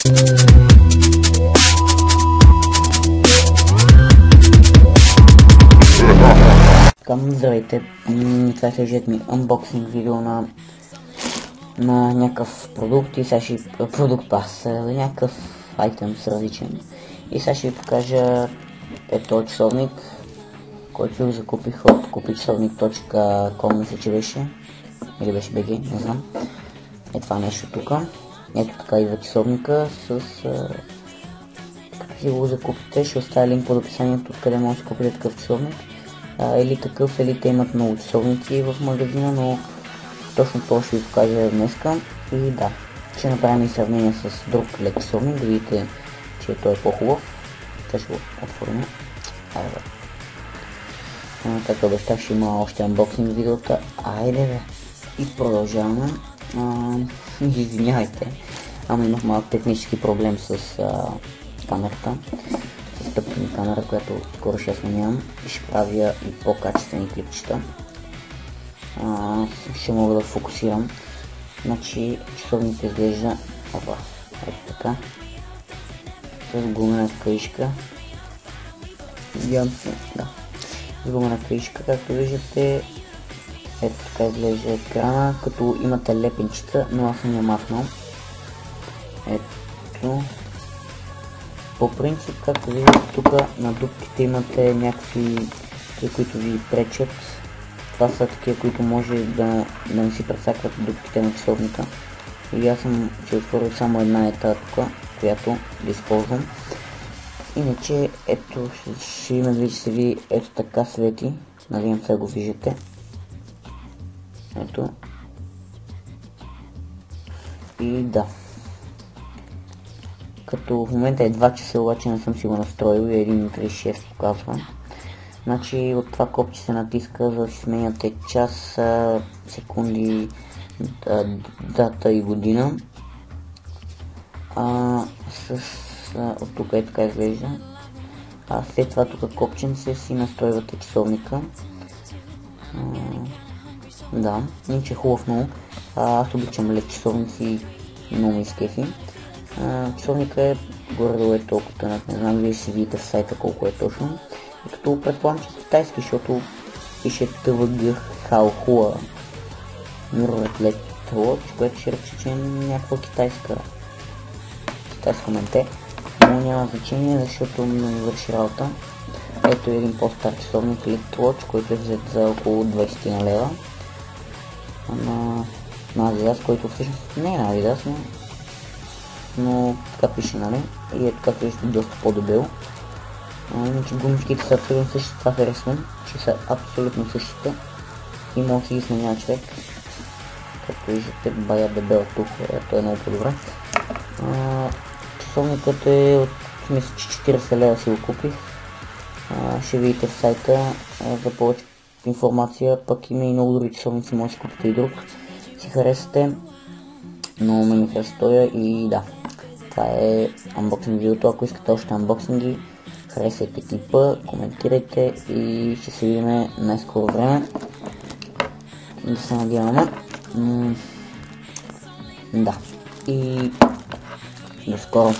Здравейте, това е следващият ми unboxing видео на някакъв продукт и сега ще продукт пас, някакъв айтем с различен. И сега ще ви покажа този часовник, който закупих от купичасовник.com, мисля, че беше, или беше BG, не знам. Това нещо тук. Ето така идва часовника с... Като си го закупите, ще оставя линк под описанието, откъде може да купите такъв часовник. Или такъв, или те имат много часовници в магазина, но точно това ще ви покажа днеска. И да, ще направим и сравнение с друг лек часовник, да видите, че той е по-хубав. Сега ще го отворим. Както обещах, ще има още unboxing видеота. Айде бе! И продължаваме. Извинявайте, ама имах малък технически проблем с камерата. Тъпка ми камера, която скоро ще сменявам и ще правя и по-качествени клипчета. Ще мога да фокусирам. Значи часовник изглежда ето така, с гумена кришка. Надявам се, да, с гумена кришка, както виждате. Ето така изглежда екрана, като имате лепенчета, но аз съм я махнал. Ето. По принцип, както виждате, тук на дупките имате някакви, които ви пречат. Това са такива, които може да не си пресакват дупките на часовника. И аз ще отворя само една тук, която да използвам. Иначе, ето, ще видим, че се ви ето така свети. Надявам се го виждате. Ето. И да. Като в момента е 2 часа, обаче не съм си го настроил и 1.36 показва. Значи от това копче се натиска, за да си сменяте час, секунди, дата и година. От тук е така изглежда. След това тук копченце си настройвате часовника. Да, иначе е хубав много. Аз обичам лек часовници, много ми изкефи. Часовника е горе-долу е толкова тънък, не знам, вие си видите в сайта колко е точно. И като предполагам, че е китайски, защото пише TVG Haohua Mirror LED Watch, което ще рече, че е някаква китайска менте, но няма значение, защото не ми върши работа. Ето е един по-стар часовник LED Watch, който е взет за около 20 на лева на Adidas, който всъщност не е на Adidas, но така пише, нали? И е така виждате доста по-дебел. Иначе гумичките са абсолютно същите, това харесвам, че са абсолютно същите и може да си ги сменява човек. Както виждате, бая дебел тук, той е много по-добре. Часовникът е от, мисля, че 40 лева си го купих. Ще видите в сайта за повече информация, пък има и много други часовници, може да купите и друг. Си харесате, но ми хареса тоя и да. Това е unboxing видеото. Ако искате още unboxinги, харесайте клипа, коментирайте и ще се видим най-скоро време. Да се надяваме. Да. И до скоро.